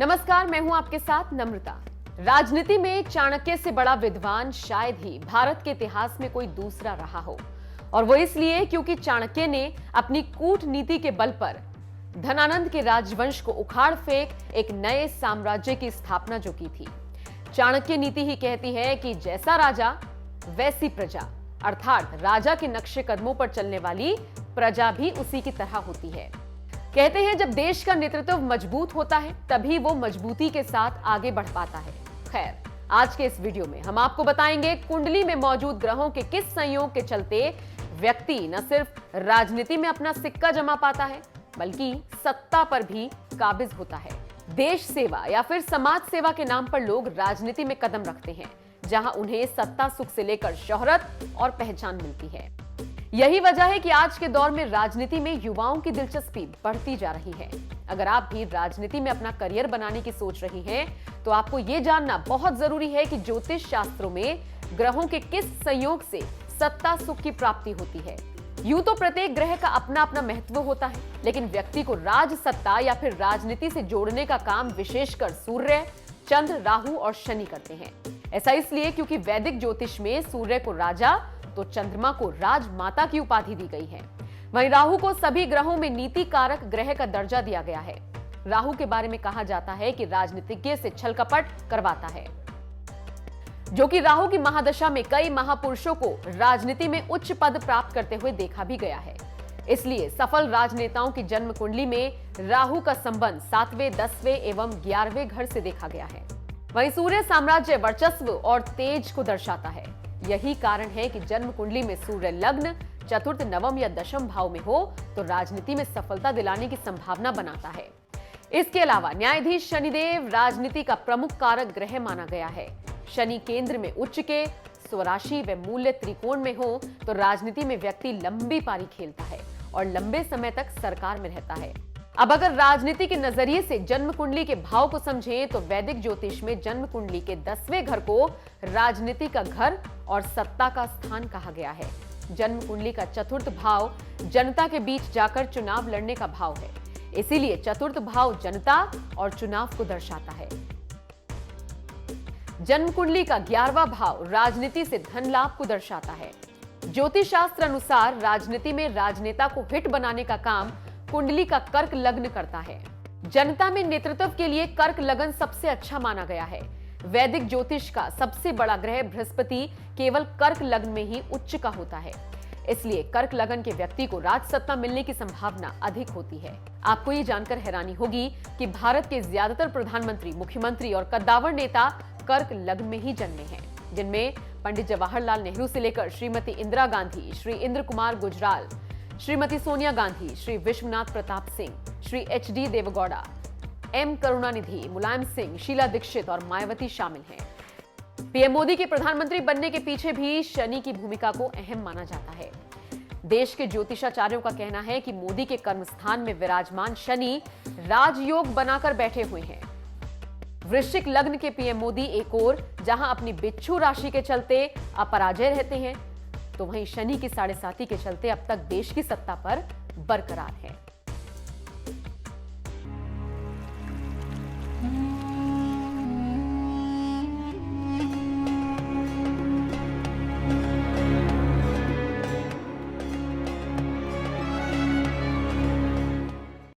नमस्कार, मैं हूं आपके साथ नम्रता। राजनीति में चाणक्य से बड़ा विद्वान शायद ही भारत के इतिहास में कोई दूसरा रहा हो, और वो इसलिए क्योंकि चाणक्य ने अपनी कूटनीति के बल पर धनानंद के राजवंश को उखाड़ फेंक एक नए साम्राज्य की स्थापना जो की थी। चाणक्य नीति ही कहती है कि जैसा राजा वैसी प्रजा, अर्थात राजा के नक्शे कदमों पर चलने वाली प्रजा भी उसी की तरह होती है। कहते हैं जब देश का नेतृत्व मजबूत होता है तभी वो मजबूती के साथ आगे बढ़ पाता है। खैर, आज के इस वीडियो में हम आपको बताएंगे कुंडली में मौजूद ग्रहों के किस संयोग के चलते व्यक्ति न सिर्फ राजनीति में अपना सिक्का जमा पाता है बल्कि सत्ता पर भी काबिज होता है। देश सेवा या फिर समाज सेवा के नाम पर लोग राजनीति में कदम रखते हैं, जहां उन्हें सत्ता सुख से लेकर शोहरत और पहचान मिलती है। यही वजह है कि आज के दौर में राजनीति में युवाओं की दिलचस्पी बढ़ती जा रही है। अगर आप भी राजनीति में अपना करियर बनाने की सोच रही हैं, तो आपको यह जानना बहुत जरूरी है कि ज्योतिष शास्त्रों में ग्रहों के किस संयोग से सत्ता सुख की प्राप्ति होती है। यूं तो प्रत्येक ग्रह का अपना अपना महत्व होता है, लेकिन व्यक्ति को राज सत्ता या फिर राजनीति से जोड़ने का काम विशेषकर सूर्य, चंद्र, राहु और शनि करते हैं। ऐसा इसलिए क्योंकि वैदिक ज्योतिष में सूर्य को राजा तो चंद्रमा को राजमाता की उपाधि दी गई है। वहीं राहु को सभी ग्रहों में नीति कारक ग्रह का दर्जा दिया गया है। राहु के बारे में कहा जाता है कि राजनीतिज्ञ से छल कपट करवाता है, जो कि राहु की महादशा में कई महापुरुषों को राजनीति में उच्च पद प्राप्त करते हुए देखा भी गया है। इसलिए सफल राजनेताओं की जन्म कुंडली में राहु का संबंध 7वें, 10वें एवं 11वें घर से देखा गया है। वहीं सूर्य साम्राज्य, वर्चस्व और तेज को दर्शाता है। यही कारण है कि जन्म कुंडली में सूर्य लग्न, चतुर्थ, नवम या दशम भाव में हो तो राजनीति में सफलता दिलाने की संभावना बनाता है। इसके अलावा न्यायाधीश शनिदेव राजनीति का प्रमुख कारक ग्रह माना गया है। शनि केंद्र में उच्च के, स्वराशि व मूल्य त्रिकोण में हो तो राजनीति में व्यक्ति लंबी पारी खेलता है और लंबे समय तक सरकार में रहता है। अब अगर राजनीति के नजरिए से जन्म कुंडली के भाव को समझें तो वैदिक ज्योतिष में जन्म कुंडली के 10वें घर को राजनीति का घर और सत्ता का स्थान कहा गया है। जन्म कुंडली का चतुर्थ भाव जनता के बीच जाकर चुनाव लड़ने का भाव है, इसीलिए चतुर्थ भाव जनता और चुनाव को दर्शाता है। जन्म कुंडली का 11वां भाव राजनीति से धन लाभ को दर्शाता है। ज्योतिष शास्त्र अनुसार राजनीति में राजनेता को हिट बनाने का काम कुंडली का कर्क लग्न करता है। जनता में नेतृत्व के लिए कर्क लग्न सबसे अच्छा माना गया है। वैदिक ज्योतिष का सबसे बड़ा ग्रह बृहस्पति केवल कर्क लग्न में ही उच्च का होता है, इसलिए कर्क लग्न के व्यक्ति को राज सत्ता मिलने की संभावना अधिक होती है। आपको ये जानकर हैरानी होगी कि भारत के ज्यादातर प्रधानमंत्री, मुख्यमंत्री और कद्दावर नेता कर्क लग्न में ही जन्मे हैं, जिनमें पंडित जवाहरलाल नेहरू से लेकर श्रीमती इंदिरा गांधी, श्री इंद्र कुमार गुजराल, श्रीमती सोनिया गांधी, श्री विश्वनाथ प्रताप सिंह, श्री HD देवेगौड़ा, M करुणानिधि, मुलायम सिंह, शीला दीक्षित और मायावती शामिल हैं। पीएम मोदी के प्रधानमंत्री बनने के पीछे भी शनि की भूमिका को अहम माना जाता है। देश के ज्योतिषाचार्यों का कहना है कि मोदी के कर्म स्थान में विराजमान शनि राजयोग बनाकर बैठे हुए हैं। वृश्चिक लग्न के पीएम मोदी एक ओर जहां अपनी बिच्छू राशि के चलते अपराजय रहते हैं, तो वहीं शनि की 7.5 के चलते अब तक देश की सत्ता पर बरकरार है।